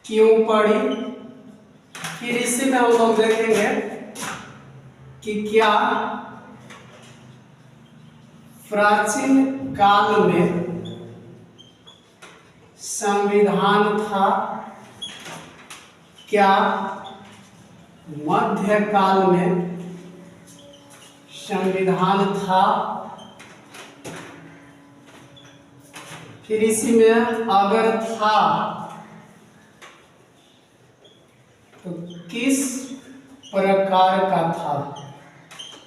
क्यों पड़ी। फिर इसी में हम लोग देखेंगे कि क्या प्राचीन काल में संविधान था, क्या मध्य काल में संविधान था। फिर इसी में अगर था तो किस प्रकार का था।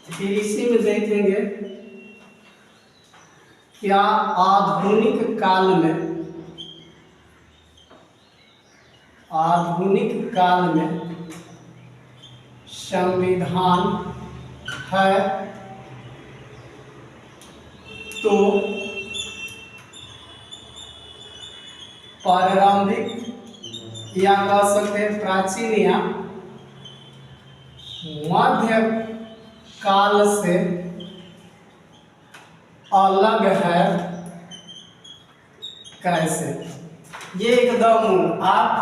फिर इसी में देखेंगे क्या आधुनिक काल में संविधान है तो प्रारंभिक या कह सकते हैं प्राचीन या मध्य काल से अलग है कैसे। ये एकदम आप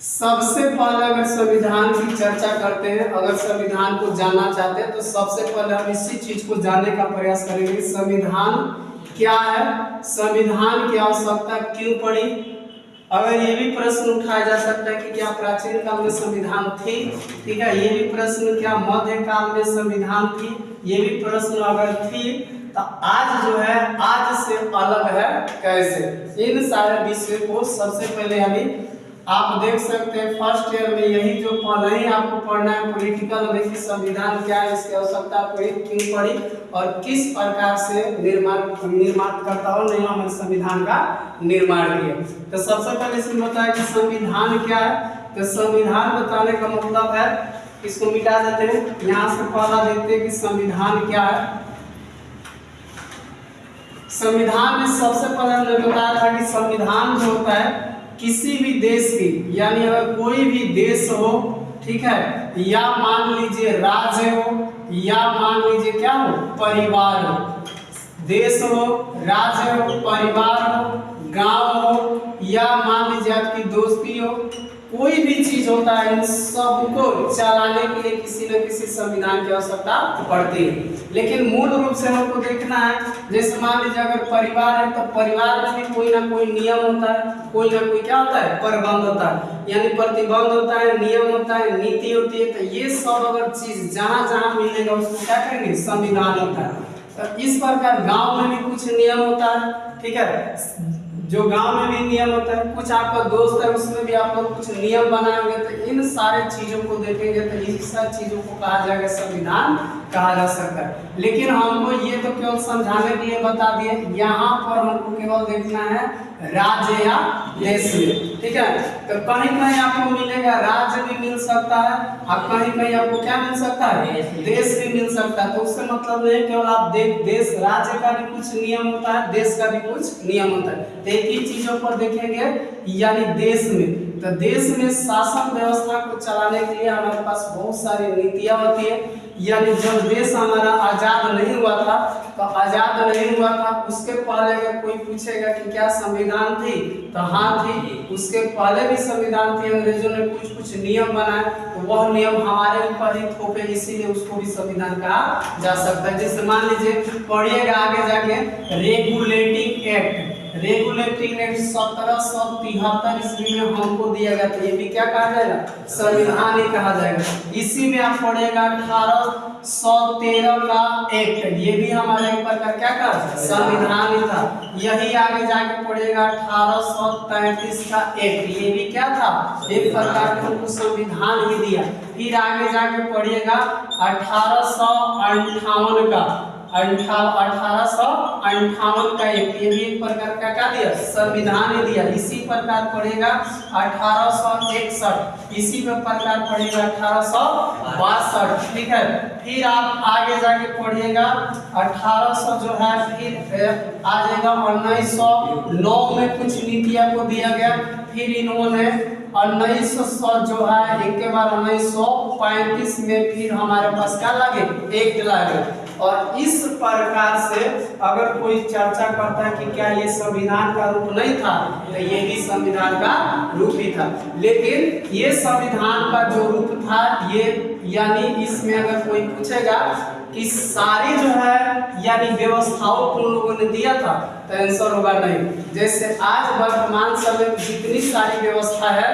सबसे पहले अगर संविधान की चर्चा करते हैं, अगर संविधान को जानना चाहते हैं तो सबसे पहले हम इसी चीज को जानने का प्रयास करेंगे। संविधान क्या है, संविधान की आवश्यकता क्यों पड़ी। अगर ये भी प्रश्न उठाया जा सकता है कि क्या प्राचीन काल में संविधान थी, ठीक है। ये भी प्रश्न क्या मध्य काल में संविधान थी, ये भी प्रश्न अगर थी तो आज जो है आज से अलग है कैसे। इन सारे विषय को सबसे पहले अभी आप देख सकते हैं फर्स्ट ईयर में यही जो पहले ही आपको पढ़ना है पॉलिटिकल में कि संविधान क्या है, इसकी आवश्यकता क्यों पड़ी और किस प्रकार से निर्माणकर्ताओं ने हमारे संविधान का निर्माण किया। तो सबसे पहले इसमें बताया कि संविधान क्या है। तो संविधान बताने का मतलब है, इसको मिटा देते हैं, यहाँ से पहला देखते हैं कि संविधान क्या है। संविधान में सबसे पहले हमने बताया था कि संविधान जो होता है किसी भी देश की, यानी अगर कोई भी देश हो, ठीक है, या मान लीजिए राज्य हो या मान लीजिए क्या हो परिवार हो, देश हो, राज्य हो, परिवार हो, गांव हो या मान लीजिए आपकी दोस्ती हो, कोई भी चीज होता है इन सबको चलाने के लिए किसी न किसी संविधान की आवश्यकता पड़ती है। लेकिन मूल रूप से हमको देखना है, जैसे मान लीजिए अगर परिवार है तो परिवार में भी कोई ना कोई नियम होता है, कोई ना कोई क्या होता है प्रबंध होता है, यानी प्रतिबंध होता है, नियम होता है, नीति होती है। तो ये सब अगर चीज जहाँ जहाँ मिलेगा उसको क्या करेंगे संविधान होता है। तो इस प्रकार गाँव में भी कुछ नियम होता है, ठीक है, जो गांव में भी नियम होता है, कुछ आपका दोस्त है उसमें भी आप लोग कुछ नियम बनाएंगे। तो इन सारे चीजों को देखेंगे तो इन सारी चीजों को कहा जाएगा संविधान कहा जा सकता है। लेकिन हमको ये तो केवल समझाने के लिए बता दिए, यहाँ पर हमको केवल देखना है राज्य या देश में, ठीक है। तो कहीं कहीं आपको मिलेगा राज्य भी मिल सकता है और कहीं कहीं आपको क्या मिल सकता है देश भी मिल सकता है। तो उससे मतलब नहीं केवल आप देश राज्य का भी कुछ नियम होता है, देश का भी कुछ नियम होता है। तो एक ही चीजों पर देखेंगे, यानी देश में, तो देश में शासन व्यवस्था को चलाने के लिए हमारे पास बहुत सारी नीतियां होती है। यानी जब देश हमारा आजाद नहीं हुआ था, तो आजाद नहीं हुआ था उसके पहले अगर कोई पूछेगा कि क्या संविधान थी, तो हाँ थी। उसके पहले भी संविधान थी, अंग्रेजों ने कुछ कुछ नियम बनाए, तो वह नियम हमारे ऊपर ही थोपे, इसीलिए उसको भी संविधान कहा जा सकता है। जैसे मान लीजिए पढ़िएगा आगे जाके रेगुलेटिंग एक्ट, रेगुलेटिंग एक्ट 1773 ईस्वी में हमको दिया गया था, ये भी क्या कहा जाएगा संविधान ही कहा जाएगा। इसी में आप पढ़ेगा 1813 का एक्ट, ये भी हमारे एक प्रकार क्या का संविधान ही था। यही आगे जाके पढ़ेगा 1833 का एक्ट, ये भी क्या था एक प्रकार का हमको संविधान ही दिया। फिर आगे जाके पढ़िएगा 1858 का 1858 का एक, ये भी एक प्रकार का क्या दिया संविधान ही दिया। इसी प्रकार पढ़ेगा 1861, इसी प्रकार पढ़ेगा 1862, ठीक है। फिर आप आगे जाके पढ़िएगा 1800 जो है, फिर आ जाएगा 1909 में कुछ नीतियां को दिया गया। फिर इन्होंने 1900 जो है एक के बाद 1935 में फिर हमारे पास क्या लगे एक्ट लगे। और इस प्रकार से अगर कोई चर्चा करता है कि क्या ये संविधान का रूप नहीं था, तो ये भी संविधान का रूप ही था। लेकिन ये संविधान का जो रूप था ये, यानी इसमें अगर कोई पूछेगा कि सारी जो है यानी व्यवस्थाओं को उन लोगों ने दिया था, तो आंसर होगा नहीं। जैसे आज वर्तमान समय में जितनी सारी व्यवस्था है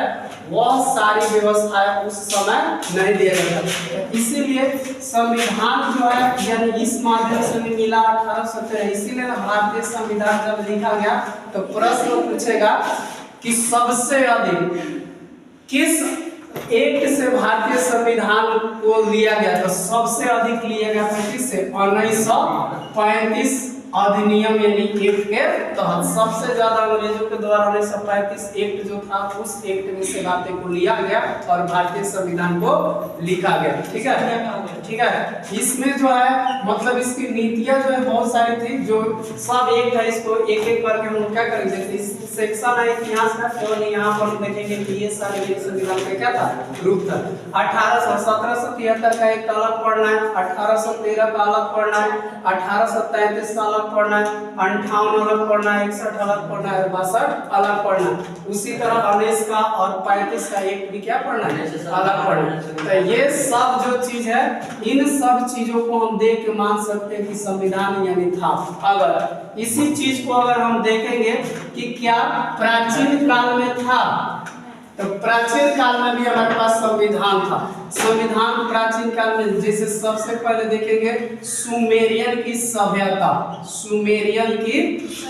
वह सारी व्यवस्थाएं उस समय नहीं दिया गया था। इसीलिए संविधान जो है यानी इस माध्यम से मिला 1870। इसीलिए भारतीय संविधान जब लिखा गया तो प्रश्न पूछेगा कि सबसे अधिक किस एक्ट से भारतीय संविधान को लिया गया, तो सबसे अधिक लिया गया 35 से 1935 अधिनियम यानी एक्ट के तहत सबसे ज्यादा अंग्रेजों के द्वारा 1935 एक्ट जो था उस एक्ट में से बातें को लिया गया और भारतीय संविधान को लिखा गया। ठीक है, ठीक है। इसमें जो है मतलब इसकी नीतियां जो है बहुत सारी थी, जो सब एक है, इसको एक एक करके हम क्या करेंगे। इस सेक्शन है इतिहास का, केवल यहाँ पर देखेंगे कि ये सारे संविधान का क्या था, रूप था। 1773 का एक अलग पढ़ना है, 1813 का अलग पढ़ना है, 1833 का अलग पढ़ना है, 58 अलग पढ़ना है, 61 अलग पढ़ना है, 62 अलग पढ़ना है। उसी तरह 19 का और 35 का एक भी क्या पढ़ना है, अलग पढ़ना है। तो ये सब जो चीज है, इन सब चीजों को हम देख के मान सकते हैं कि संविधान यानी था। अगर इसी चीज को अगर हम देखेंगे कि क्या प्राचीन काल में था, तो प्राचीन काल में भी हमारे पास संविधान था। संविधान प्राचीन काल में जैसे सबसे पहले देखेंगे सुमेरियन की सभ्यता, सुमेरियन की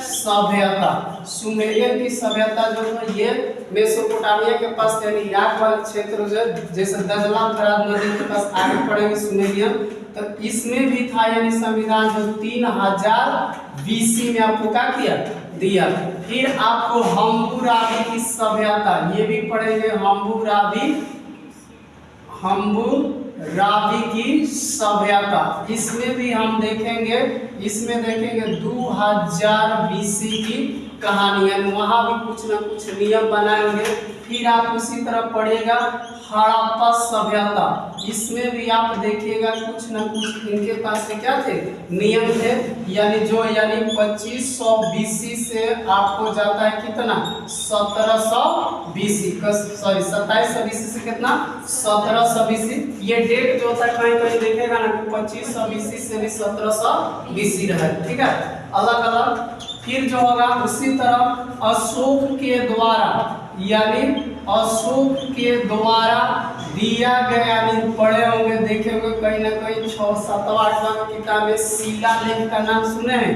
सभ्यता, सुमेरियन की सभ्यता जो है ये मेसोपोटामिया के पास यानी इराक वाले क्षेत्र जो जैसे दजला फरात नदी के पास आगे पड़ेंगे सुमेरियन, तो इसमें भी था यानी संविधान जो 3000 BC में आपको क्या किया दिया। फिर आपको हम्बुराबी की सभ्यता ये भी पढ़ेंगे, हम्बुराबी की सभ्यता, इसमें भी हम देखेंगे, इसमें देखेंगे 2000 BC की कहानी, यानी वहां भी कुछ ना कुछ नियम बनाएंगे। फिर आप उसी तरह पढ़िएगा हड़प्पा सभ्यता, इसमें भी आप देखिएगा कुछ ना कुछ इनके पास से क्या थे, नियम थे, यानी 2500 BC से आपको जाता है कितना 1700 BC, सॉरी 2700 BC से कितना 1700 BC। ये डेट जो होता है कहीं कहीं देखेगा ना 2500 BC से भी 1700 BC रहा, ठीक है, अलग अलग। फिर जो होगा उसी तरह अशोक के द्वारा, यानी अशोक के द्वारा दिया गया, यानी पढ़े होंगे देखे होंगे कहीं ना कहीं 6, 7, 8 किताब में शिलालेख का नाम सुने हैं,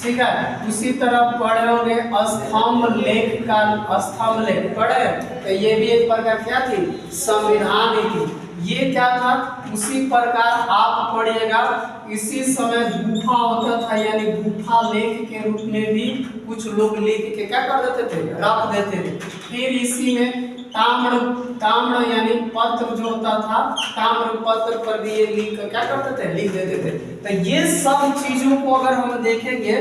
ठीक है। उसी तरह पढ़े होंगे स्तंभ लेख का, स्तंभ लेख पढ़े, तो ये भी एक प्रकार क्या थी, संविधान ही थी। ये क्या था, उसी प्रकार आप पढ़िएगा इसी समय गुफा होता था, यानी गुफा लेख के रूप में भी कुछ लोग लिख के क्या कर देते थे, रख देते थे। फिर इसी में ताम्र यानी पत्र जो होता था, ताम्र पत्र पर भी ये लिख क्या करते थे, लिख देते थे। तो ये सब चीजों को अगर हम देखेंगे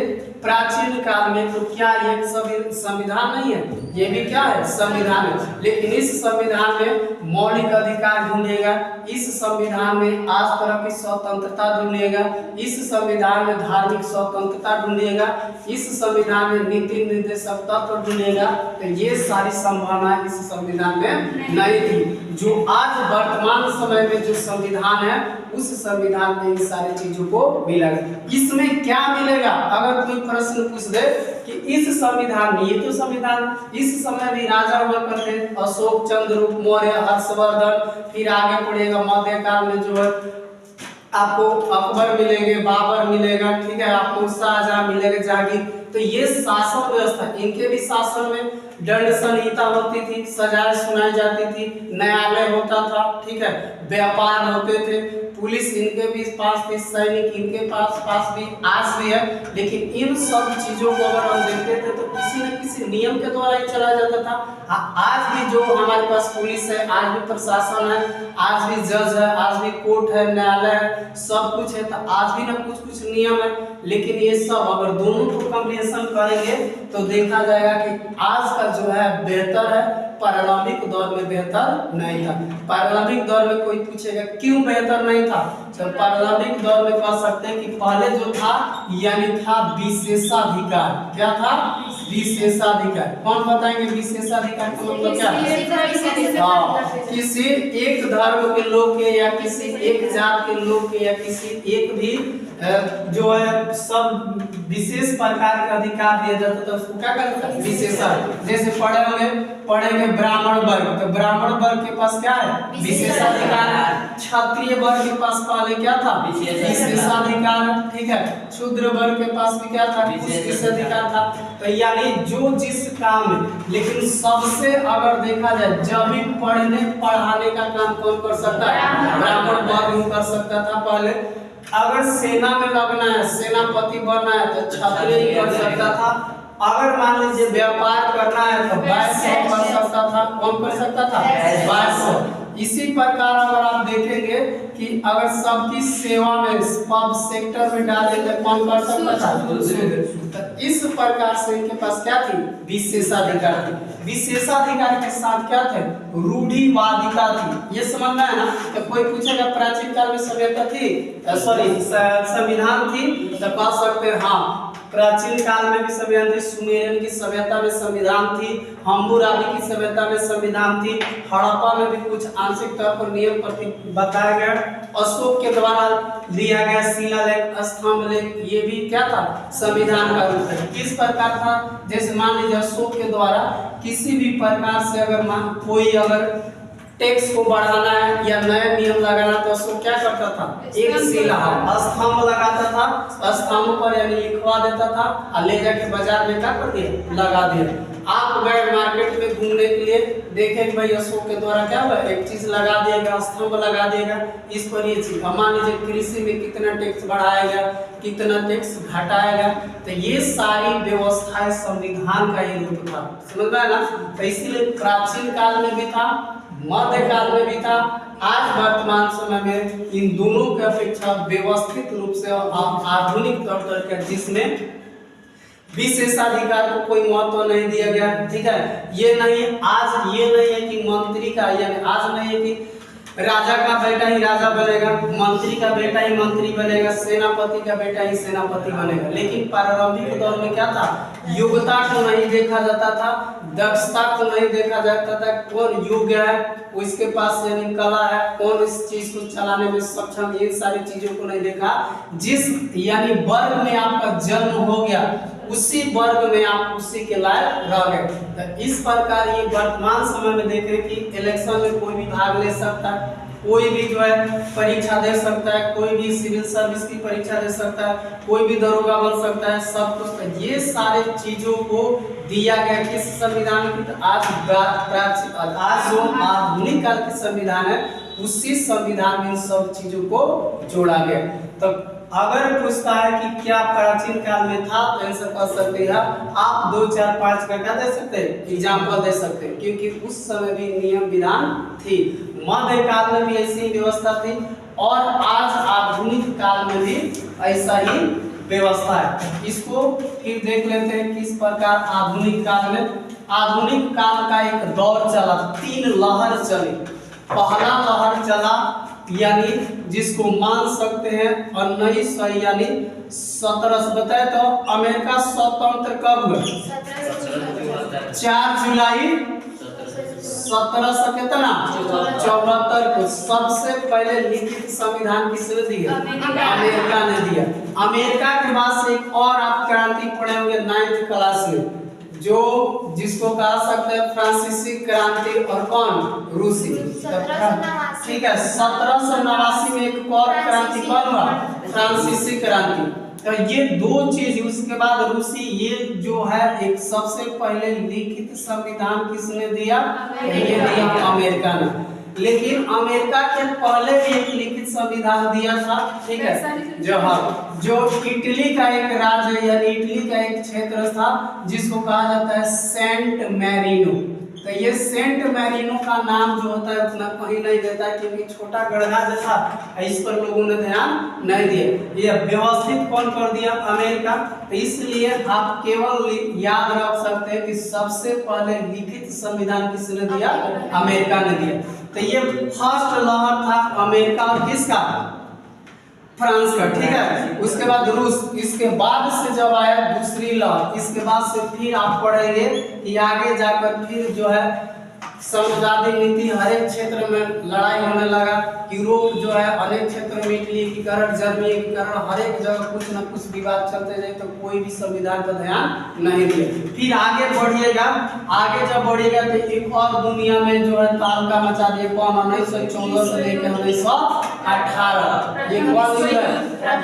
प्राचीन काल में, तो क्या ये संविधान नहीं है, ये भी क्या है, संविधान है। लेकिन इस संविधान में मौलिक अधिकार ढूंढेगा, इस संविधान में आज तरह की स्वतंत्रता ढूंढेगा, इस संविधान में धार्मिक स्वतंत्रता ढूंढेगा, इस संविधान में नीति निर्देशक तत्व ढूंढेगा। तो ये सारी संभावना इस संविधान में नहीं थी। जो आज वर्तमान समय में जो संविधान है उस संविधान में इन सारी चीजों को मिलेगा। इसमें क्या मिलेगा, अगर कोई प्रश्न पूछ दे कि इस संविधान में, ये तो संविधान इस समय भी राजा हुआ करते अशोक, चंद्रगुप्त मौर्य, हर्षवर्धन, फिर आगे पढ़ेगा मध्यकाल में जो है आपको अकबर मिलेंगे, बाबर मिलेगा, ठीक है, आपको शाहजहां मिलेगा, जहांगीर। तो ये शासन व्यवस्था, इनके भी शासन में दंड संहिता होती थी, सजाएं सुनाई जाती थी, न्यायालय होता था, ठीक है, व्यापार होते थे, पुलिस इनके भी पास थी, सैनिक इनके पास भी आज भी है। लेकिन इन सब चीजों को अगर हम देखते थे तो किसी न किसी नियम के द्वारा ही चला जाता था। आज भी जो हमारे पास पुलिस है, आज भी प्रशासन है, आज भी जज है, आज भी कोर्ट है, न्यायालय है, सब कुछ है, तो आज भी ना कुछ नियम है। लेकिन ये सब अगर दोनों को कंपेरिजन करेंगे तो देखा जाएगा कि आज का जो है बेहतर है, प्रारंभिक दौर में बेहतर नहीं था। प्रारंभिक दौर में कोई पूछेगा क्यों बेहतर नहीं था, तो प्रारंभिक दौर में कह सकते हैं कि पहले जो था यानी था विशेषाधिकार। क्या था? विशेषाधिकार। कौन बताएंगे विशेषाधिकार का मतलब क्या है? हाँ, किसी एक धर्म के लोग के या किसी एक जात के लोग के या किसी एक भी जो है सब विशेष प्रकार का अधिकार दिया जाता था, उसको क्या कहते हैं? विशेषाधिकार। जैसे पढ़ेंगे ब्राह्मण वर्ग, तो ब्राह्मण वर्ग के पास क्या है? विशेषाधिकार है। क्षत्रिय वर्ग के पास पहले क्या था? विशेषाधिकार। ठीक है, शूद्र वर्ग के पास भी क्या था? विशेषाधिकार था। तो यानी जो जिस काम में, लेकिन सबसे अगर देखा जाए जब भी पढ़ने पढ़ाने का काम कौन कर सकता है? ब्राह्मण वर्ग कर सकता था पहले। अगर सेना में लगना है, सेनापति बनना है, तो क्षत्रिय ही कर सकता था। अगर मान लीजिए व्यापार करना है तो वैश्य कर सकता था। कौन कर सकता था? वैश्य। इसी प्रकार अगर आप देखेंगे कि अगर सबकी सेवा में पब सेक्टर में डाले तो कौन कर सकता था? तो इस प्रकार से इनके पास क्या थी? विशेषाधिकार थी। विशेषाधिकार के साथ क्या थे? रूढ़िवादिता थी। ये समझना है ना? तो कोई पूछेगा प्राचीन काल में सभ्यता थी, सॉरी संविधान थी, तो कह सकते हैं हाँ प्राचीन काल में भी संविधान थी। सुमेरियन की सभ्यता में संविधान थी, हम्बुराबी की सभ्यता में संविधान थी, हड़प्पा में भी कुछ आंशिक तौर पर नियम प्रति बताया गया, अशोक के द्वारा लिया गया शिलालेख, स्तंभ लेख, ये भी क्या था? संविधान का रूप है। किस प्रकार था? जैसे मान लीजिए अशोक के द्वारा किसी भी प्रकार से अगर कोई अगर टैक्स को बढ़ाना है या नया नियम लगाना तो उसको क्या करता था? एक शिला स्तंभ लगाता था, स्तंभ पर यानी लिखवा देता था और ले जाके बाजार में क्या कर दिया? लगा दिया। आप गए मार्केट में घूमने के लिए, देखें कि भाई अशोक के द्वारा क्या हुआ? एक चीज लगा दिएगा, स्तंभ लगा देगा, इस पर ये चीज। मान लीजिए कृषि में कितना टैक्स बढ़ाएगा, कितना टैक्स घटाएगा, तो ये सारी व्यवस्थाएं संविधान का ही रूप था। समझ में ना? तो इसीलिए प्राचीन काल में भी था, मध्यकाल में भी था, आज वर्तमान समय में इन दोनों की अपेक्षा व्यवस्थित रूप से आधुनिक तौर तरीका जिसमें विशेषाधिकार को कोई महत्व नहीं दिया गया। ठीक है, ये नहीं आज ये नहीं है कि मंत्री का यानी आज नहीं है कि राजा का बेटा ही राजा बनेगा, मंत्री का बेटा ही मंत्री बनेगा, सेनापति का बेटा ही सेनापति बनेगा। लेकिन प्रारंभिक दौर में क्या था? योग्यता को नहीं देखा जाता था, दक्षता को नहीं देखा जाता था, कौन योग्य है, उसके पास यानी कला है, कौन इस चीज को चलाने में सक्षम, ये सारी चीजों को नहीं देखा। जिस यानी वर्ग में आपका जन्म हो गया उसी वर्ग में आप उसी के लायक रह गए। तो इस प्रकार ये वर्तमान समय में देख रहे कि इलेक्शन में कोई भी भाग ले सकता है, कोई भी जो है परीक्षा दे सकता है, कोई भी सिविल सर्विस की परीक्षा दे सकता है, कोई भी दरोगा बन सकता है, सब कुछ। ये सारे चीजों को दिया गया किस संविधान की? तो आज जो आधुनिक काल के संविधान है उसी संविधान में इन सब चीजों को जोड़ा गया। तो अगर पूछता है कि क्या प्राचीन काल में था, तो आंसर कर सकते हैं आप 2, 4, 5 का क्या दे सकते हैं? एग्जाम्पल दे सकते हैं, क्योंकि उस समय भी नियम विधान थी, मध्यकाल में भी ऐसी व्यवस्था थी और आज आधुनिक काल में भी ऐसा ही व्यवस्था है। इसको फिर देख लेते हैं किस प्रकार आधुनिक काल में। आधुनिक काल का एक दौर चला, 3 लहर चली। पहला लहर चला यानी जिसको मान सकते हैं 1900 यानी 1700 बताए तो अमेरिका स्वतंत्र कब हुआ? 4 जुलाई 1700 कितना 74 को सबसे पहले लिखित संविधान किसने दिया? अमेरिका ने दिया। अमेरिका के बाद से एक और आप क्रांति पढ़े होंगे 9th क्लास में, जो जिसको कहा सकते हैं फ्रांसीसी क्रांति और कौन? रूसी। ठीक है, 1789 में एक और क्रांति कौन हुआ? फ्रांसीसी क्रांति। तो ये 2 चीज, उसके बाद रूसी, ये जो है एक सबसे पहले लिखित संविधान किसने दिया? ये दिया अमेरिका ने। लेकिन अमेरिका के पहले भी एक लिखित संविधान दिया था। ठीक है, जो इटली का एक राज्य यानी इटली का एक क्षेत्र था जिसको कहा जाता है सेंट मैरिनो। तो ये सेंट मैरिनो का नाम जो होता है उतना कहीं नहीं देता है, क्योंकि छोटा गढ़ा जैसा इस पर लोगों ने ध्यान नहीं दिया। ये व्यवस्थित कौन कर दिया? अमेरिका। तो इसलिए आप केवल याद रख सकते हैं कि सबसे पहले लिखित संविधान किसने दिया? अमेरिका ने दिया। तो ये फर्स्ट लहर था अमेरिका और किसका? फ्रांस का, ठीक है। उसके बाद रूस, इसके बाद से जब आया दूसरी लहर, इसके बाद से फिर आप पढ़ेंगे कि आगे जाकर फिर जो है साम्राज्यवादी नीति हर एक क्षेत्र में लड़ाई होने लगा। यूरोप जो है अनेक क्षेत्रों में इटली एकीकरण, जर्मनी एकीकरण, हर एक जगह कुछ न कुछ विवाद चलते जाए, तो कोई भी संविधान पर ध्यान नहीं दिया। फिर आगे बढ़िएगा, आगे जब बढ़िएगा तो एक और दुनिया में जो है तालका मचा दिए। कौन? 1914 से लेकर 1918। ये कौन युद्ध है?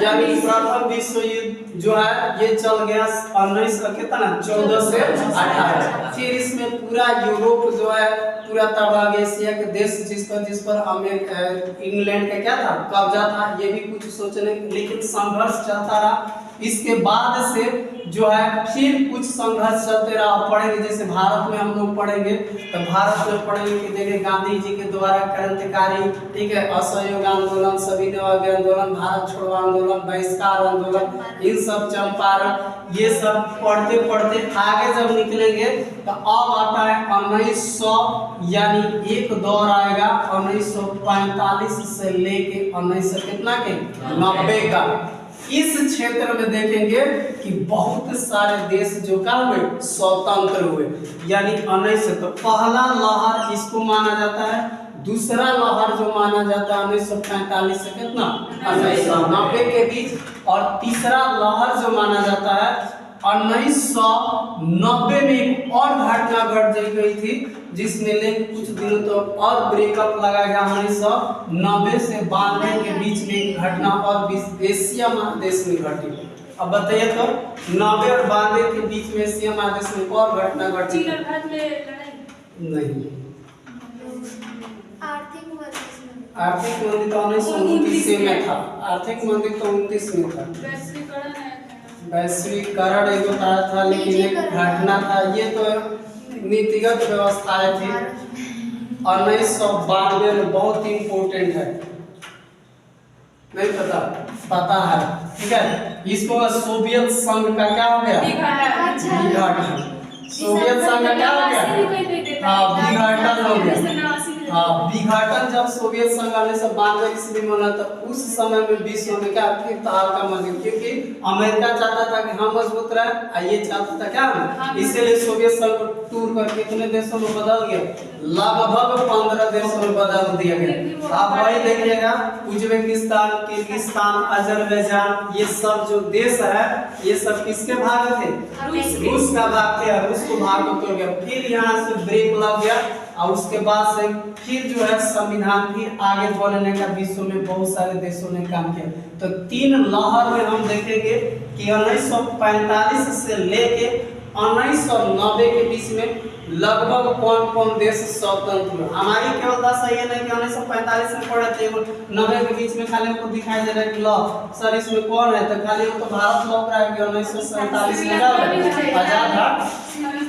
यानी प्रथम विश्व युद्ध जो है ये चल गया 1914 से 18। फिर इसमें पूरा यूरोप जो है पूरा तबाह, एशिया के देश जिस पर अमेरिका इंग्लैंड का क्या था? कब्जा था। ये भी कुछ सोचने, लेकिन संघर्ष चलता रहा। इसके बाद से जो है फिर कुछ संघर्ष चलते रहा। पढ़ेंगे जैसे भारत में हम लोग पढ़ेंगे तो भारत में पढ़ेंगे कि देखिए गांधी जी के द्वारा क्रांतिकारी, ठीक है, असहयोग आंदोलन, सविनय आंदोलन, भारत छोड़ो आंदोलन, बहिष्कार आंदोलन, इन सब चंपारण, ये सब पढ़ते पढ़ते आगे जब निकलेंगे तो अब आता है 1900, यानी एक दौर आएगा 1945 से लेके 1900 कितना के 90 का। इस क्षेत्र में देखेंगे कि बहुत सारे देश जो क्या हुए? स्वतंत्र हुए। यानी 1900, तो पहला लहर इसको माना जाता है। दूसरा लहर जो माना जाता है 1945 से कितना 1990 के बीच, और तीसरा लहर जो माना जाता है 1990 में एक और घटना घट गई थी, जिसमें लेकिन कुछ दिनों तो और ब्रेकअप लगा गया। 1990 से 92 के बीच में एक घटना और एशिया महादेश में घटी। अब बताइए तो 90 और 92 के बीच में एशिया महादेश में और घटना घटी नहीं? आर्थिक मंदी तो 1929 में था। आर्थिक मंदी तो 29 में था। वैश्वीकरण एक था, लेकिन एक घटना था। ये तो नीतिगत व्यवस्थाएं थी। 1992 में बहुत इम्पोर्टेंट है, नहीं पता? पता है, ठीक है। इसको सोवियत संघ का क्या हो गया? विघटन। सोवियत संघ का क्या हो गया? विघटन हो गया। विघटन जब सोवियत संघ 1992 ईस्वी में होना, तो उस समय में विश्व में क्या फिर तहलका मच गया, क्योंकि अमेरिका चाहता था कि हम मजबूत रहे, ये चाहता था क्या, इसीलिए सोवियत संघ को टूर करके कितने देशों में बदल गया? लगभग 15 देशों में बदल दिया गया। आप वही देखिएगा, उज्बेकिस्तान, किर्गिस्तान, अजरबैजान, ये सब जो देश है ये सब किसके भाग थे? रूस का भाग थे। रूस को भाग हो गया, फिर यहाँ से ब्रेक लग गया, और उसके बाद से फिर जो है संविधान फिर आगे बढ़ने का विश्व में बहुत सारे देशों ने काम किया। तो 3 लहर में हम देखेंगे कि 1945 से लेके 1990 के बीच में लगभग कौन कौन देश स्वतंत्र हुए। हमारी केवल दस है, ये नहीं कि 1945 में पढ़े थे, 90 के बीच में खाली हमको दिखाई दे रहा है कि लॉ सर इसमें कौन है, तो खाली तो भारत लौट रहा है कि 1947 में आजाद था।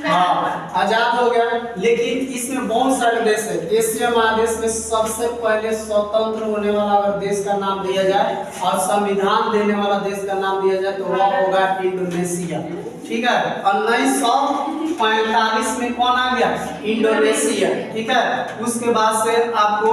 हाँ, आजाद हो गया। लेकिन इसमें बहुत सारे देश है। एशिया महादेश में सबसे पहले स्वतंत्र होने वाला अगर देश का नाम दिया जाए और संविधान देने वाला देश का नाम दिया जाए तो वह होगा इंडोनेशिया, ठीक है। 1945 में कौन आ गया? इंडोनेशिया, ठीक है। उसके बाद से आपको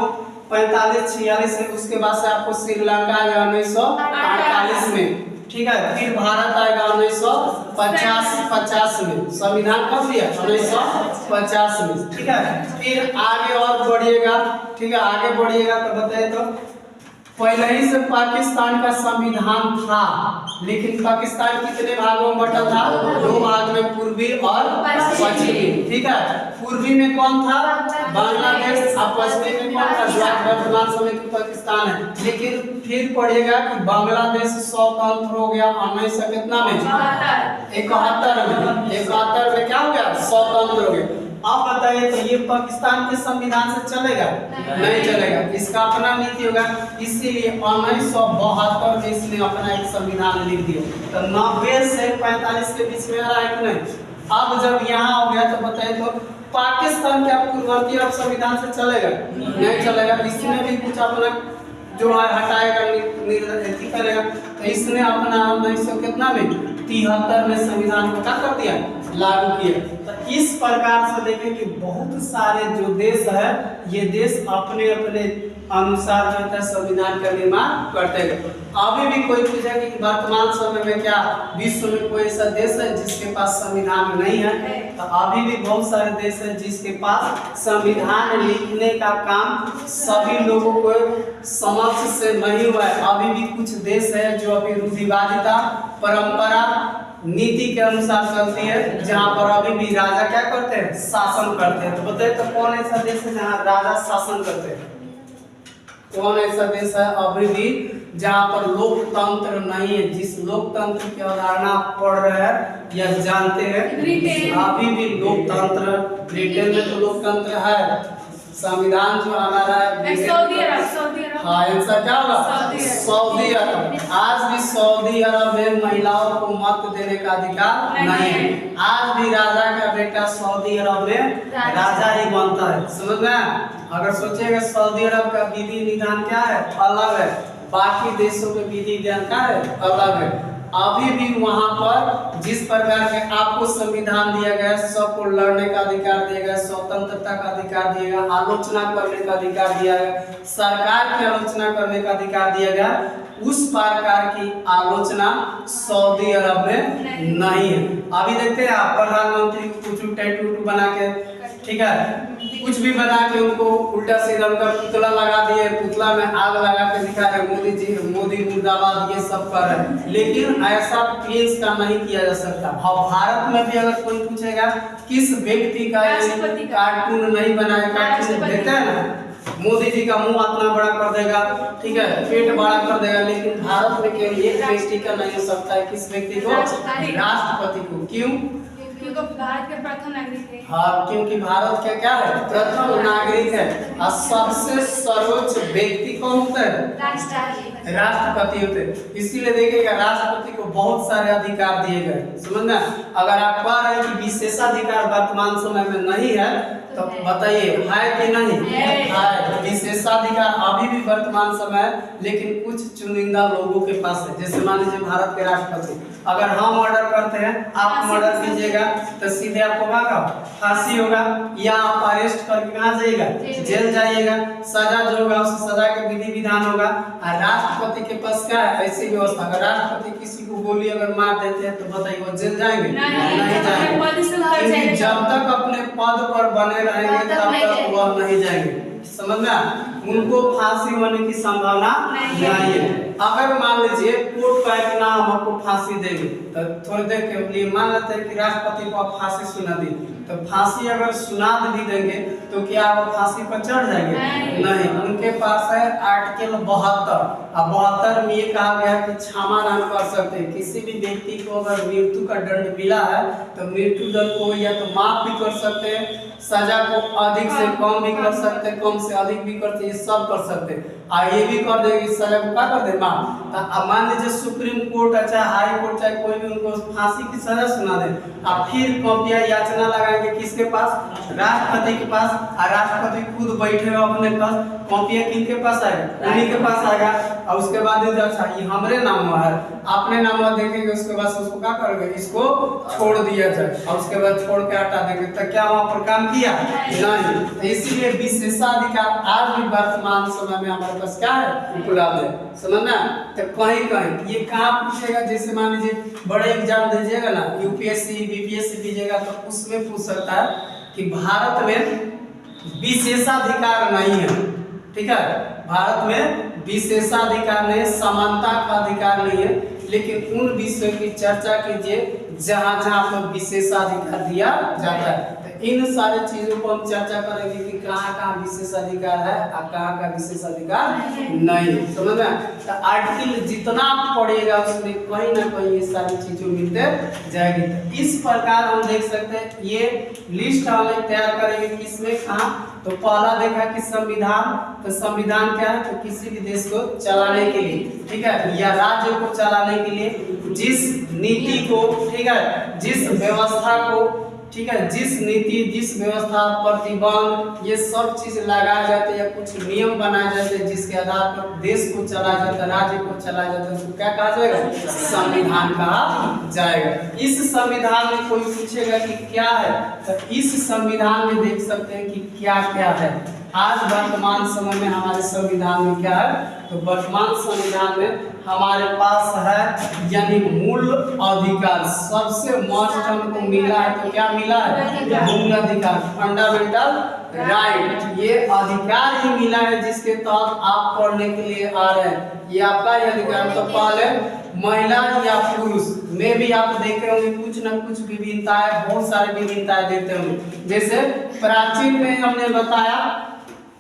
45-46 से, उसके बाद से आपको श्रीलंका आएगा 1948 में, ठीक है। फिर भारत आएगा 1950 में। संविधान कब दिया? 1950 में, ठीक है। फिर आगे और बढ़िएगा, ठीक है, आगे बढ़िएगा तो बताइए तो पहले ही से पाकिस्तान का संविधान था, लेकिन पाकिस्तान कितने भागों में बटा था? 2 भाग में, पूर्वी और पश्चिमी, ठीक है। पूर्वी में कौन था? बांग्लादेश, और पश्चिमी में कौन था? जो वर्तमान समय की पाकिस्तान है। लेकिन फिर पढ़िएगा कि बांग्लादेश स्वतंत्र हो गया 1900 कितना में? 71 में क्या हो गया? स्वतंत्र हो गया। अब बताइए तो ये पाकिस्तान के संविधान से चलेगा? नहीं चलेगा, इसका अपना नीति होगा। इसीलिए 1972 में इसने अपना एक संविधान लिख दिया। तो 90 से 45 के बीच में आ रहा है कि नहीं? अब जब यहाँ हो गया तो बताइए तो पाकिस्तान क्या पूर्ववर्ती अब संविधान से चलेगा? नहीं चलेगा। इसमें भी कुछ अपना जो है हटाएगा, निर्धारित करेगा। तो इसने अपना 1900 कितना में 73 में संविधान को क्या कर दिया, लागू किया। तो इस प्रकार से देखें कि बहुत सारे जो देश है ये देश अपने अपने अनुसार जो है संविधान का निर्माण करते हैं। अभी भी कोई पूछे कि वर्तमान समय में क्या विश्व में कोई ऐसा देश है जिसके पास संविधान नहीं है? तो अभी भी बहुत सारे देश है जिसके पास संविधान लिखने का काम सभी लोगों को समक्ष से नहीं हुआ है। अभी भी कुछ देश है जो अभी रूढ़िवादिता, परंपरा, नीति के अनुसार चलती है, जहाँ पर अभी भी राजा क्या करते हैं, शासन करते हैं। तो बताइए तो कौन ऐसा देश है जहाँ राजा शासन करते हैं? कौन ऐसा देश है अभी भी जहाँ पर लोकतंत्र नहीं है? जिस लोकतंत्र की अवधारणा पढ़ रहे हैं या जानते हैं, अभी भी लोकतंत्र, ब्रिटेन में तो लोकतंत्र है। संविधान जो हमारा है सऊदी अरब, हाँ ऐसा क्या होगा, सऊदी अरब। आज भी सऊदी अरब में महिलाओं को मत देने का अधिकार नहीं है। आज भी राजा का बेटा सऊदी अरब में राजा ही बनता है, समझ में? अगर सोचेगा सऊदी अरब का विधि विधान क्या है, अलग है। बाकी देशों के विधि विधान क्या है, अलग है। अभी भी वहां पर जिस प्रकार के आपको संविधान दिया गया, सबको लड़ने का अधिकार दिया गया, स्वतंत्रता का अधिकार दिया गया, आलोचना करने का अधिकार दिया गया, सरकार की आलोचना करने का अधिकार दिया गया, उस प्रकार की आलोचना सऊदी अरब में नहीं है। अभी देखते हैं आप प्रधानमंत्री को कुछ टैटू बना के, ठीक है, कुछ भी बना के उनको उल्टा सीधा उनका पुतला लगा दिए, पुतला में आग लगा के दिखा रहे मोदी जी, मोदी मुर्दाबाद, ये सब कर रहे हैं। लेकिन ऐसा प्रिंस का नहीं किया जा सकता। और भारत में भी अगर कोई पूछेगा किस व्यक्ति का कार्टून नहीं बनाया, कार्टून देखते हैं ना, मोदी जी का मुंह इतना बड़ा कर देगा, ठीक है, पेट बड़ा कर देगा, लेकिन भारत में केवल एक व्यक्ति का नहीं हो सकता है। किस व्यक्ति को? राष्ट्रपति को। क्यों? क्योंकि भारत के प्रथम नागरिक है। हाँ, क्योंकि भारत के क्या है, प्रथम नागरिक है। और सबसे सर्वोच्च व्यक्ति कौन होता है? राष्ट्रपति होते हैं। इसीलिए देखिएगा राष्ट्रपति को बहुत सारे अधिकार दिए गए, समझना। अगर आप कह रहे हैं कि विशेषाधिकार वर्तमान समय में नहीं है, तो बताइए है कि नहीं है? विशेषाधिकार अभी भी वर्तमान समय है, लेकिन कुछ चुनिंदा लोगों के पास है। जैसे मान लीजिए भारत के राष्ट्रपति, अगर हम ऑर्डर करते हैं, आप मर्डर कीजिएगा, तो सीधे आपको फांसी होगा, या आप अरेस्ट करके कहाँ जाइएगा, जेल जाइएगा, सजा जो होगा उस सजा के विधि विधान होगा। और राष्ट्रपति के पास क्या है, ऐसी व्यवस्था, अगर राष्ट्रपति किसी को गोली अगर मार देते हैं तो बताइए वो जेल जाएंगे? नहीं जाएंगे। जब तक अपने पद पर बने रहेंगे तब तक वह नहीं जाएंगे, समझ में? उनको फांसी होने की संभावना नहीं है। अगर मान लीजिए कोर्ट का एक नाम हमको फांसी देंगे, तो थोड़ी देर के लिए मान लेते हैं कि राष्ट्रपति को आप फांसी सुना दी, तो फांसी अगर सुना भी देंगे तो क्या वो फांसी पर चढ़ जाएंगे? नहीं। उनके पास है आर्टिकल 72, और 72 में ये कहा गया है कि क्षमादान कर सकते हैं। किसी भी व्यक्ति को अगर मृत्यु का दंड मिला है तो मृत्यु दंड को या तो माफ भी कर सकते हैं, सजा को अधिक से कम भी कर सकते हैं, कम से अधिक भी करते हैं, सब कर सकते हैं। और ये भी कर देंगे सजा को क्या कर दे, माफ। तो मान लीजिए सुप्रीम कोर्ट चाहे हाई कोर्ट चाहे कोई भी उनको फांसी की सजा सुना दे, और फिर कॉपियां याचना लगाएंगे किसके पास? राष्ट्रपति के पास। और राष्ट्रपति खुद बैठेगा अपने पास, कॉपियां किनके पास आएगा? उन्हीं के पास आएगा। और उसके बाद अच्छा ये हमारे नाम है, अपने नाम देखेंगे, उसके बाद उसको क्या करेंगे, इसको छोड़ दिया जाए, और उसके बाद छोड़ के हटा देंगे, तो क्या वहाँ पर काम किया? नहीं। तो इसीलिए विशेषाधिकार आज भी वर्तमान समय में हमारे पास क्या है, उपलब्ध है, समझना। तो कहीं कहीं ये कहाँ पूछेगा, जैसे मान लीजिए बड़े एग्जाम दीजिएगा ना, यूपीएससी बीपीएससी दीजिएगा, तो उसमें पूछ सकता है कि भारत में विशेषाधिकार नहीं है, ठीक है, भारत में विशेषाधिकार नहीं, समानता का अधिकार नहीं है, लेकिन उन विषयों की चर्चा कीजिए जहाँ जहाँ पर विशेषाधिकार दिया जाता है। तो इन सारे चीजों को हम चर्चा करेंगे कि कहाँ कहाँ विशेष अधिकार है और कहाँ का विशेष अधिकार नहीं है, समझ में। तो आर्टिकल जितना आप पढ़िएगा उसमें कहीं ना कहीं ये सारी चीजें मिलते जाएगी। तो इस प्रकार हम देख सकते हैं ये लिस्ट हमें तैयार करेंगे किसमें कहाँ। तो पहला देखा कि संविधान, तो संविधान क्या है, तो किसी भी देश को चलाने के लिए, ठीक है, या राज्य को चलाने के लिए जिस नीति को, ठीक है, जिस व्यवस्था को, ठीक है, जिस नीति, जिस व्यवस्था, प्रतिबंध, ये सब चीज लगाए जाते हैं या कुछ नियम बनाए जाते हैं जिसके आधार पर देश को चलाया जाता है, राज्य को चलाया जाता है, उसको क्या कहा जाएगा, संविधान कहा जाएगा। इस संविधान में कोई पूछेगा कि क्या है, तो इस संविधान में देख सकते हैं कि क्या क्या है। आज वर्तमान समय में हमारे संविधान में क्या है, तो वर्तमान संविधान में हमारे पास है यानी मूल अधिकार, सबसे मस्ट हमको मिला है, तो क्या मिला है, मूल अधिकार, फंडामेंटल राइट, ये अधिकार ही मिला है जिसके तहत आप पढ़ने के लिए आ रहे हैं। ये आपका ही अधिकार। तो पहले महिला या पुरुष में भी आप देखे होंगे कुछ ना कुछ विभिन्नताएं, बहुत सारी विभिन्नताएं देखते होंगे। जैसे प्राचीन में हमने बताया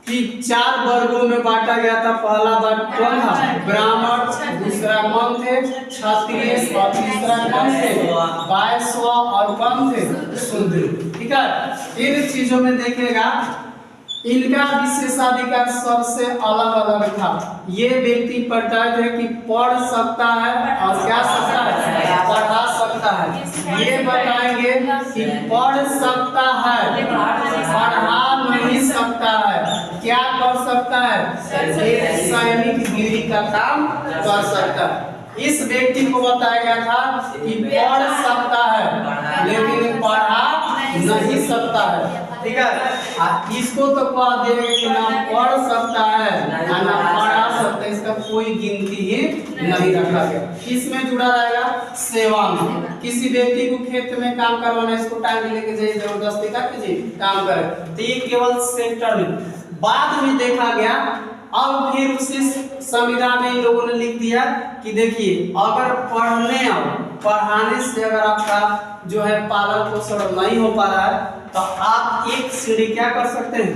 कि 4 वर्गों में बांटा गया था। पहला वर्ग कौन था, ब्राह्मण, दूसरा कौन थे, क्षत्रिय, और तीसरा कौन थे, वैश्य, और कौन थे, शूद्र, ठीक है। इन चीजों में देखेगा इनका विशेषाधिकार सबसे अलग अलग था। ये व्यक्ति पढ़ता है कि पढ़ सकता है और क्या सकता है, पढ़ा सकता है। ये बताएंगे कि पढ़ सकता है, पढ़ा नहीं सकता है, क्या कर सकता है, सैनिक गिरी का काम कर सकता है। इस व्यक्ति को बताया गया था कि पढ़ सकता है लेकिन पढ़ा नहीं सकता है, ठीक है। इसको तो कह देंगे कि ना पढ़ सकता है ना पढ़ा सकता है, इसका कोई गिनती ही नहीं रखा गया। किसमें जुड़ा रहेगा, सेवा में। किसी व्यक्ति को खेत में काम करवाना, इसको टाइम लेके जाइए, जबरदस्ती का कीजिए काम करे, तो ये केवल सेक्टर में। बाद में देखा गया, अब फिर उसी संविधान में इन लोगों ने लिख दिया कि देखिए अगर पढ़ने और पढ़ाने से अगर आपका जो है पालन पोषण नहीं हो पा रहा है तो आप एक सीढ़ी क्या कर सकते हैं,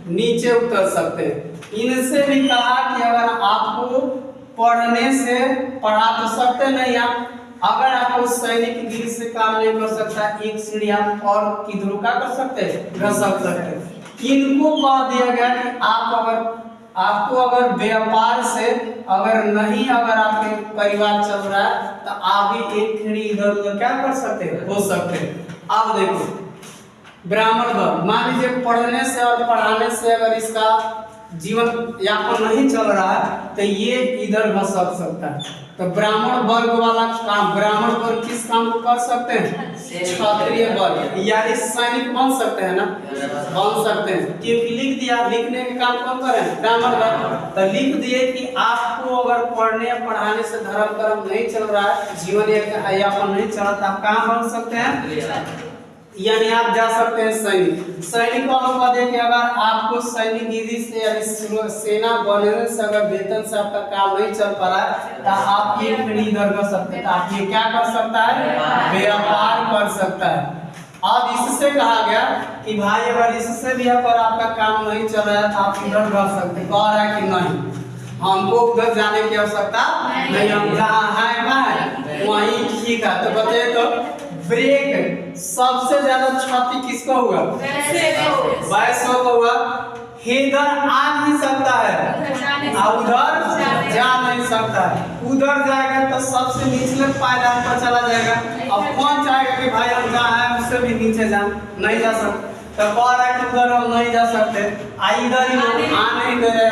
नीचे उतर सकते हैं। इनसे भी कहा कि अगर आपको पढ़ने से पढ़ा तो सकते नहीं आप, अगर आपको सैनिक गिरी से काम नहीं कर सकता, एक सीढ़ी आप और किधर का कर सकते हैं, घसक सकते हैं। इनको कह दिया गया कि आपको अगर व्यापार से अगर आपके परिवार चल रहा है तो आप भी एक सीढ़ी इधर उधर क्या कर सकते हैं, हो सकते हैं। अब देखो ब्राह्मण वर्ग, मान लीजिए पढ़ने से और पढ़ाने से अगर इसका जीवन यापन नहीं चल रहा है तो ये इधर घसक सकता है। तो ब्राह्मण वर्ग वाला काम, ब्राह्मण वर्ग किस काम को कर सकते हैं, क्षत्रिय वर्ग यानी सैनिक बन सकते हैं ना, बन सकते हैं। क्योंकि लिख दिया, लिखने के काम कौन करें, ब्राह्मण वर्ग। तो लिख दिए कि आपको अगर पढ़ने पढ़ाने से धर्म कर्म नहीं चल रहा है, जीवन यापन नहीं चल रहा, तो आप कहाँ बन सकते हैं, यानी आप जा सकते हैं सैनिक। सैनिक वालों को दें कि अगर आपको सैनिक गिरी से यानी सेना बनने से अगर वेतन से आपका काम नहीं चल पा रहा है तो आप एक पीढ़ी इधर कर सकते हैं, तो आप ये क्या कर सकता है, व्यापार कर सकता है। अब इससे कहा गया कि भाई अगर इससे भी अगर आपका काम नहीं चल रहा है तो आप इधर रह सकते हैं। कह रहा है कि नहीं, हमको उधर जाने की आवश्यकता नहीं, हम जहाँ है वहीं ठीक है। तो बताइए तो ब्रेक सबसे ज्यादा क्षति किसको हुआ, वैश्य को हुआ। इधर आ नहीं सकता है और उधर जा नहीं सकता है। उधर जाएगा तो सबसे निचले पायदान पर चला जाएगा। अब कौन चाहेगा कि भाई हम जहाँ है उससे भी नीचे जा नहीं जा सकते, तो कह रहा है कि उधर हम नहीं जा सकते, इधर ही आ नहीं दे रहे,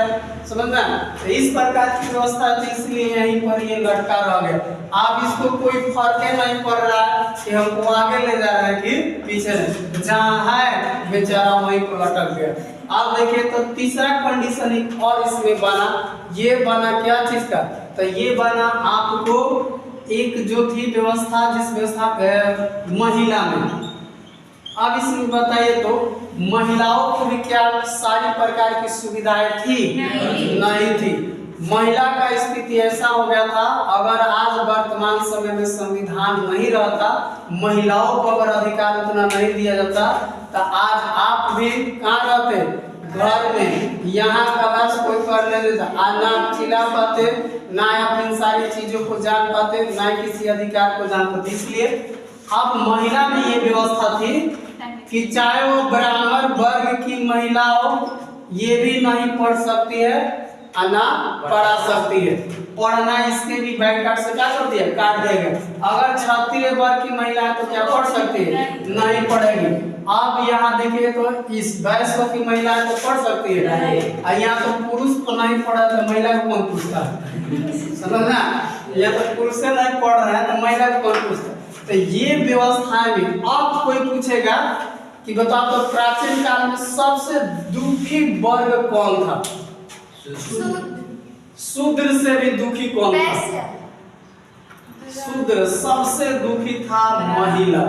समझ रहे। तो इस प्रकार की व्यवस्था थी, इसलिए यहीं पर ये लटका रह गया। अब इसको कोई फर्क नहीं पड़ रहा है कि हमको आगे ले जा रहा है कि पीछे, जहाँ है बेचारा वहीं पर लटक गया। अब देखिए तो तीसरा कंडीशन एक और इसमें बना, ये बना क्या चीज का, तो ये बना आपको एक जो थी व्यवस्था, जिस व्यवस्था महिला में। अब इसमें बताइए तो महिलाओं को भी क्या सारी प्रकार की सुविधाएं थी, नहीं थी। महिला का स्थिति ऐसा हो गया था, अगर आज वर्तमान समय में संविधान नहीं रहता, महिलाओं को अगर अधिकार उतना नहीं दिया जाता तो आज आप भी कहाँ रहते, घर में। यहाँ क्लास कोई करने नहीं देता, आज ना आप चिल्ला पाते, ना आप इन सारी चीजों को जान पाते, ना किसी अधिकार को जान पाते। इसलिए अब महिला में ये व्यवस्था थी कि चाहे वो ब्राह्मण वर्ग की महिला हो, ये भी नहीं पढ़ सकती है और ना पढ़ा सकती है। पढ़ना इसके भी बैक कार्ड से क्या कर दिया, काट देगा। अगर क्षत्रिय वर्ग की महिला है तो क्या पढ़ सकती है, नहीं पढ़ेगी। अब यहाँ देखिए तो इस वैश्य की महिला है तो पढ़ सकती है, और यहाँ तो पुरुष को नहीं पढ़ा तो महिला को कौन पूछता है, समझना। या तो पुरुष से नहीं पढ़ रहा है तो महिला को कौन पूछता है। तो ये व्यवस्थाएं भी। अब कोई पूछेगा कि बताओ तो प्राचीन काल में सबसे दुखी वर्ग कौन था, शूद्र से भी दुखी कौन था, शूद्र सबसे दुखी था महिला।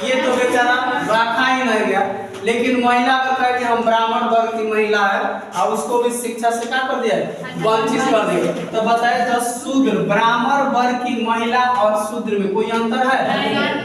ये तो बेचारा रखा ही नहीं गया, लेकिन महिला को कहा कि हम ब्राह्मण वर्ग की महिला है और उसको भी शिक्षा से क्या कर दिया, वंचित कर दिया। तो बताए तो शूद्र, ब्राह्मण वर्ग की महिला और शूद्र में कोई अंतर है,